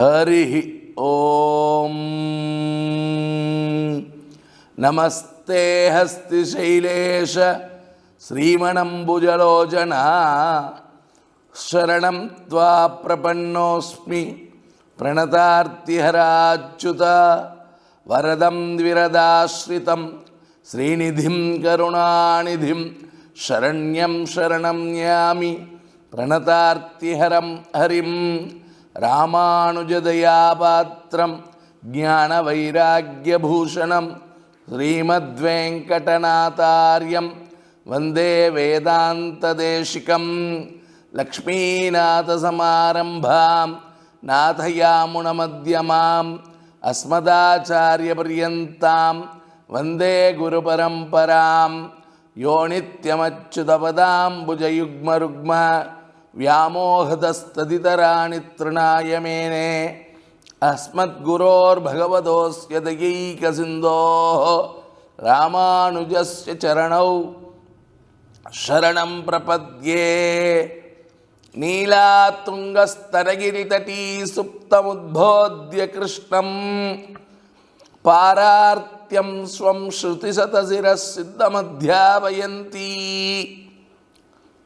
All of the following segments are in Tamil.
ஹரிஹி ஓம். நமஸ்தே ஹஸ்தி சைலேஷ ஸ்ரீமணம்புஜலோச்சனா சரணம் த்வா பிரபன்னோஸ்மி பிரணதார்த்திஹராச்சுத வரதம் விரதாஸ்ரிதம் ஸ்ரீநிதிம் கருணாநிதிம் சரண்யம் சரணம் யாமி பிரணதார்த்திஹரம் ஹரிம் ராமானுஜதயாபாத்திரம் ஞானவைராக்யபூஷணம் ஸ்ரீமத்வேங்கடநாதார்யம் வந்தே வேதாந்ததேசிகம். லக்ஷ்மீநாதசமாரம்பாம் நாதயாமுனமத்யமாம் அஸ்மதாச்சாரியபர்யந்தாம் வந்தே குருபரம்பராம். யோ நித்யமச்சுதபதாம்புஜயுக்மருக்ம व्यामोहतस्तदितराणि तृणाय मेने अस्मद्गुरोर्भगवतोऽस्य दयैकसिन्धोः रामानुजस्य चरणौ शरणं प्रपद्ये. नीलातुङ्गस्तरगिरितटी सुप्तमुद्बोध्य कृष्णं पारार्त्यं स्वं श्रुतिशतशिरः सिद्धमध्यापयन्ती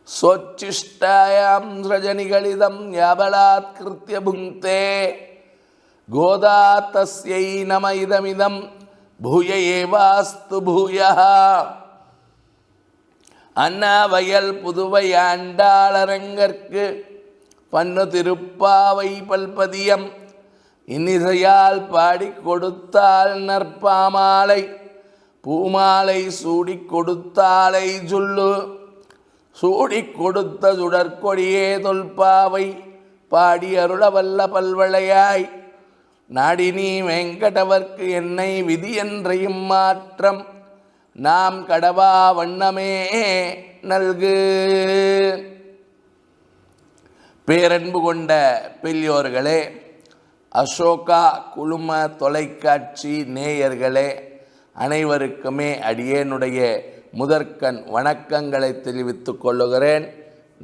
स्वोच्छिष्टायां रजनिगलितं याबलात्कृत्य भुङ्क्ते गोदा तस्यै नम इदमिदं भूय एवास्तु भूयः. அண்ணாவயல் புதுவை ஆண்டாளரங்கற்கு பன்னு திருப்பாவை பல்பதியம் இன்னிசையால் பாடிக் கொடுத்தாள் நற்பாமாலை பூமாலை சூடிக் கொடுத்தாளை சொல்லு சூடிக் கொடுத்த சுடற்கொடியே தொல்பாவை பாடி அருளவல்ல பல்வளையாய் நாடினி வெங்கடவர்க்கு என்னை விதி என்றையும் மாற்றம் நாம் கடவா வண்ணமே நல்கு. பேரன்பு கொண்ட பெரியோர்களே, அசோகா குழும தொலைக்காட்சி நேயர்களே, அனைவருக்குமே அடியேனுடைய முதற்கண் வணக்கங்களை தெரிவித்துக் கொள்ளுகிறேன்.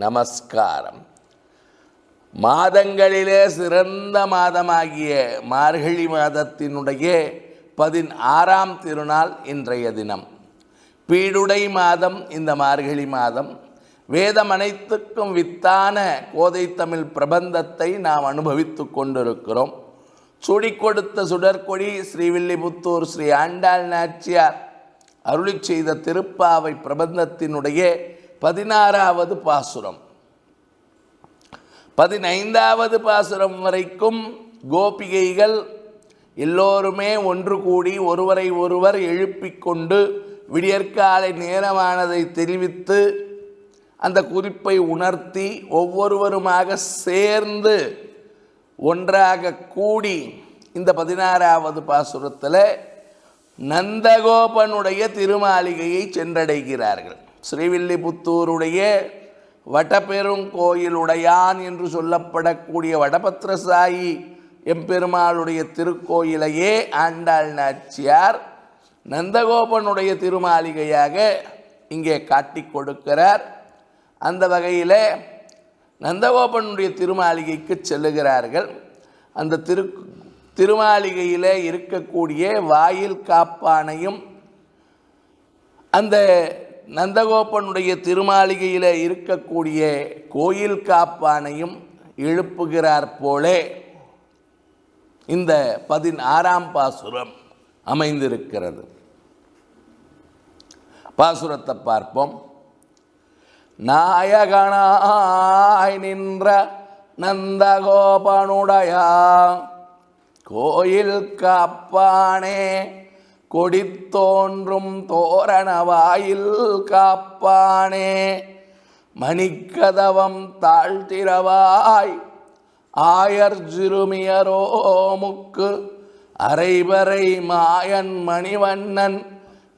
நமஸ்காரம். மாதங்களிலே சிறந்த மாதமாகிய மார்கழி மாதத்தினுடைய 16ஆம் திருநாள் இன்றைய தினம். பீடுடை மாதம் இந்த மார்கழி மாதம். வேதம் அனைத்துக்கும் வித்தான கோதை தமிழ் பிரபந்தத்தை நாம் அனுபவித்து கொண்டிருக்கிறோம். சூடிக் கொடுத்த சுடற்கொடி ஸ்ரீவில்லிபுத்தூர் ஸ்ரீ ஆண்டாள் நாச்சியார் அருளி செய்த திருப்பாவை பிரபந்தத்தினுடைய 16வது பாசுரம். 15வது பாசுரம் வரைக்கும் கோபிகைகள் எல்லோருமே ஒன்று கூடி ஒருவரை ஒருவர் எழுப்பிக் கொண்டு விடியற்காலை நேரமானதை தெரிவித்து அந்த குறிப்பை உணர்த்தி ஒவ்வொருவருமாக சேர்ந்து ஒன்றாக கூடி இந்த 16வது பாசுரத்தில் நந்தகோபனுடைய திருமாளிகையை சென்றடைகிறார்கள். ஸ்ரீவில்லிபுத்தூருடைய வடபெருங்கோயிலுடையான் என்று சொல்லப்படக்கூடிய வடபத்ரசாயி எம்பெருமாளுடைய திருக்கோயிலையே ஆண்டாள் நாச்சியார் நந்தகோபனுடைய திருமாளிகையாக இங்கே காட்டி கொடுக்கிறார். அந்த வகையில் நந்தகோபனுடைய திருமாளிகைக்கு செல்லுகிறார்கள். அந்த திருமாளிகையில் இருக்கக்கூடிய வாயில் காப்பானையும் அந்த நந்தகோபனுடைய திருமாளிகையில் இருக்கக்கூடிய கோயில் காப்பானையும் எழுப்புகிறார் போலே இந்த 16ஆம் பாசுரம் அமைந்திருக்கிறது. பாசுரத்தை பார்ப்போம். நாயகனாய் நின்ற நந்தகோபனுடையா கோயில் காப்பானே கொடித்தோன்றும் தோரணவாயில் காப்பானே மணிக்கதவம் தாழ்த்திரவாய் ஆயர் சிறுமியரோமுக்கு அரைபறை மாயன் மணிவண்ணன்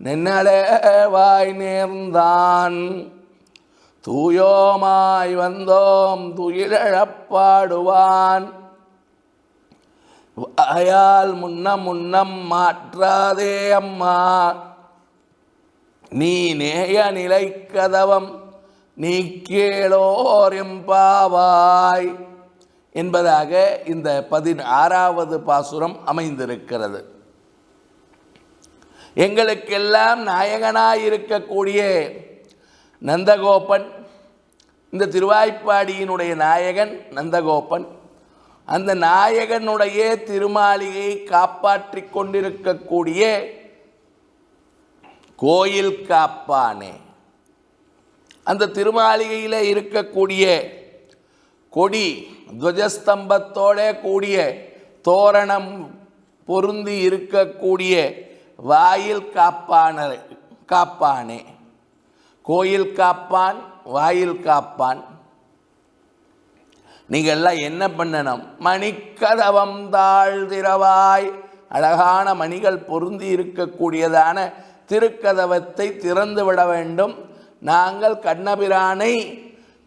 நென்னலேவாய் நேர்ந்தான். தூயோமாய் வந்தோம் துயிலழப்பாடுவான் வாயால் முன்னம் மாற்றாதே அம்மா நீ நேய நிலை கதவம் நீ கேளோர் எம்பாவாய் என்பதாக இந்த 16வது பாசுரம் அமைந்திருக்கிறது. எங்களுக்கெல்லாம் நாயகனாயிருக்கக்கூடிய நந்தகோபன், இந்த திருவாய்ப்பாடியினுடைய நாயகன் நந்தகோபன், அந்த நாயகனுடைய திருமாளிகையை காப்பாற்றி கொண்டிருக்கக்கூடிய கோயில் காப்பானே, அந்த திருமாளிகையில் இருக்கக்கூடிய கொடி துவஜஸ்தம்பத்தோட கூடிய தோரணம் பொருந்தி இருக்கக்கூடிய வாயில் காப்பானே, கோயில் காப்பான் வாயில் காப்பான். நீங்கள் எல்லாம் என்ன பண்ணணும்? மணிக்கதவம் தாழ்திரவாய், அழகான மணிகள் பொருந்தி இருக்கக்கூடியதான திருக்கதவத்தை திறந்து விட வேண்டும். நாங்கள் கண்ணபிரானை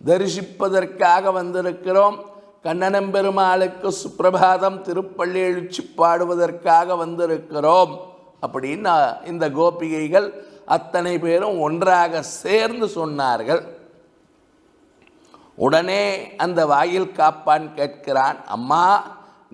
தரிசிப்பதற்காக வந்திருக்கிறோம். கண்ணனம்பெருமாளுக்கு சுப்பிரபாதம் திருப்பள்ளி எழுச்சி பாடுவதற்காக வந்திருக்கிறோம் அப்படின்னு இந்த கோபிகைகள் அத்தனை பேரும் ஒன்றாக சேர்ந்து சொன்னார்கள். உடனே அந்த வாயில் காப்பான் கேட்கிறான், அம்மா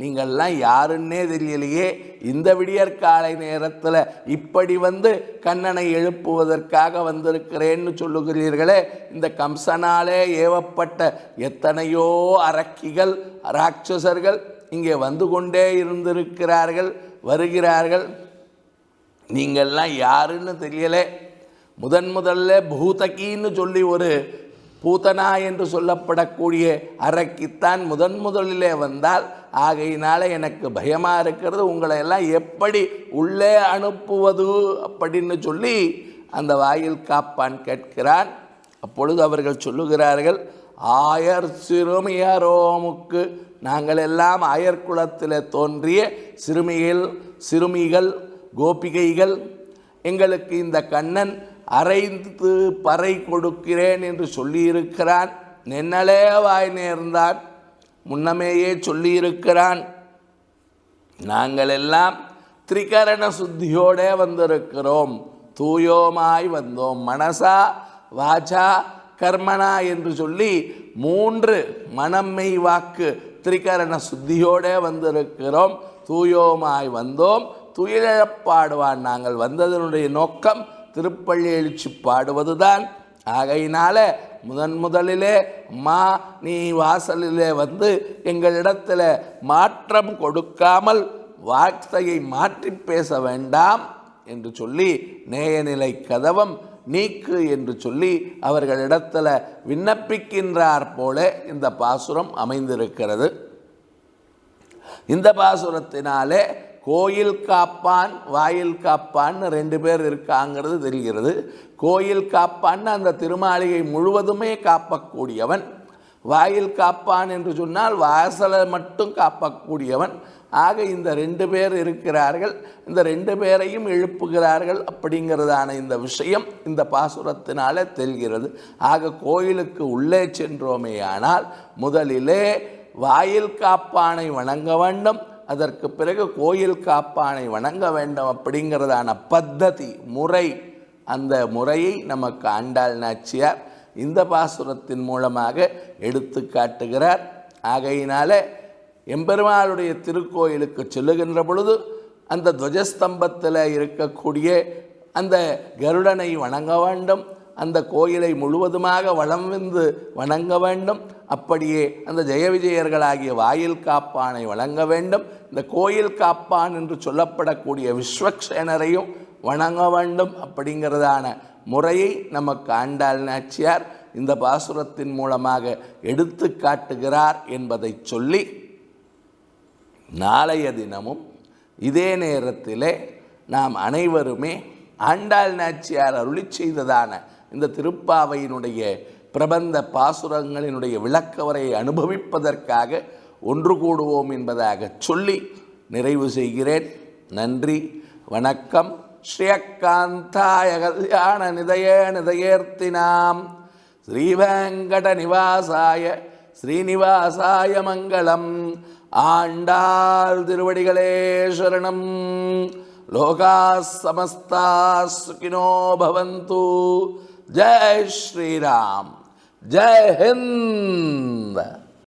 நீங்கள்லாம் யாருன்னே தெரியலையே, இந்த விடியற்காலை நேரத்தில் இப்படி வந்து கண்ணனை எழுப்புவதற்காக வந்திருக்கிறேன்னு சொல்லுகிறீர்களே, இந்த கம்சனாலே ஏவப்பட்ட எத்தனையோ அரக்கிகள் ராட்சசர்கள் இங்கே வந்து கொண்டே இருந்திருக்கிறார்கள், வருகிறார்கள். நீங்கள்லாம் யாருன்னு தெரியலை. முதல்ல பூதகின்னு சொல்லி ஒரு பூதனா என்று சொல்லப்படக்கூடிய அரக்கித்தான் முதலிலே வந்தால், ஆகையினால எனக்கு பயமாக இருக்கிறது, உங்களை எல்லாம் எப்படி உள்ளே அனுப்புவது அப்படின்னு சொல்லி அந்த வாயில் காப்பான் கேட்கிறான். அப்பொழுது அவர்கள் சொல்லுகிறார்கள், ஆயர் சிறுமியரோமுக்கு, நாங்கள் எல்லாம் ஆயர் குலத்தில் தோன்றிய சிறுமிகள் கோபிகைகள், எங்களுக்கு இந்த கண்ணன் அரைந்து பறை கொடுக்கிறேன் என்று சொல்லியிருக்கிறான். நென்னலே வாய் நேர்ந்தான், முன்னமேயே சொல்லியிருக்கிறான். நாங்கள் எல்லாம் திரிகரண சுத்தியோட வந்திருக்கிறோம், தூயோமாய் வந்தோம், மனசா வாச்சா கர்மனா என்று சொல்லி 3 மனம் மெய் வாக்கு திரிகரண சுத்தியோட வந்திருக்கிறோம், தூயோமாய் வந்தோம், துயிலப்பாடுவான். நாங்கள் வந்ததனுடைய நோக்கம் திருப்பள்ளி எழுச்சி பாடுவதுதான். ஆகையினால முதலிலே அம்மா நீ வாசலிலே வந்து எங்களிடத்தில் மாற்றம் கொடுக்காமல் வார்த்தையை மாற்றி பேச வேண்டாம் என்று சொல்லி நேயநிலை கதவம் நீக்கு என்று சொல்லி அவர்களிடத்தில் விண்ணப்பிக்கின்றார் போல இந்த பாசுரம் அமைந்திருக்கிறது. இந்த பாசுரத்தினாலே கோயில் காப்பான் வாயில் காப்பான்னு 2 பேர் இருக்காங்கிறது தெரிகிறது. கோயில் காப்பான் அந்த திருமாளிகை முழுவதுமே காப்பக்கூடியவன், வாயில் காப்பான் என்று சொன்னால் வாசலை மட்டும் காப்பக்கூடியவன். ஆக இந்த 2 பேர் இருக்கிறார்கள், இந்த 2 பேரையும் எழுப்புகிறார்கள் அப்படிங்கிறதான இந்த விஷயம் இந்த பாசுரத்தினால தெரிகிறது. ஆக கோயிலுக்கு உள்ளே சென்றோமேயானால் முதலிலே வாயில் காப்பானை வணங்க வேண்டும், அதற்கு பிறகு கோயில் காப்பானை வணங்க வேண்டும் அப்படிங்கிறதான பத்ததி முறை, அந்த முறையை நமக்கு ஆண்டாள் நாச்சியார் இந்த பாசுரத்தின் மூலமாக எடுத்து காட்டுகிறார். ஆகையினால எம்பெருமாளுடைய திருக்கோயிலுக்கு செல்லுகின்ற பொழுது அந்த துவஜஸ்தம்பத்தில் இருக்கக்கூடிய அந்த கருடனை வணங்க வேண்டும், அந்த கோயிலை முழுவதுமாக வலம் வந்து வணங்க வேண்டும். அப்படியே அந்த ஜெய விஜயர்களாகிய வாயில் காப்பானை வணங்க வேண்டும். இந்த கோயில் காப்பான் என்று சொல்லப்படக்கூடிய விஸ்வக்சேனரையும் வணங்க வேண்டும் அப்படிங்கிறதான முறையை நமக்கு ஆண்டாள் நாச்சியார் இந்த பாசுரத்தின் மூலமாக எடுத்து காட்டுகிறார் என்பதை சொல்லி, நாளைய தினமும் இதே நேரத்திலே நாம் அனைவருமே ஆண்டாள் நாச்சியார் அருளி செய்ததான இந்த திருப்பாவையினுடைய பிரபந்த பாசுரங்களினுடைய விளக்கவரையை அனுபவிப்பதற்காக ஒன்று கூடுவோம் என்பதாக சொல்லி நிறைவு செய்கிறேன். நன்றி, வணக்கம். ஸ்ரீயக்காந்தாய கல்யாண நிதயேர்த்தினாம் ஸ்ரீவேங்கட நிவாசாய ஸ்ரீனிவாசாய மங்களம். ஆண்டாள் திருவடிகளே சரணம். லோகா சமஸ்தா சுகினோ பவந்து. ஜெய் ஸ்ரீராம். ஜெய் ஹிந்த்.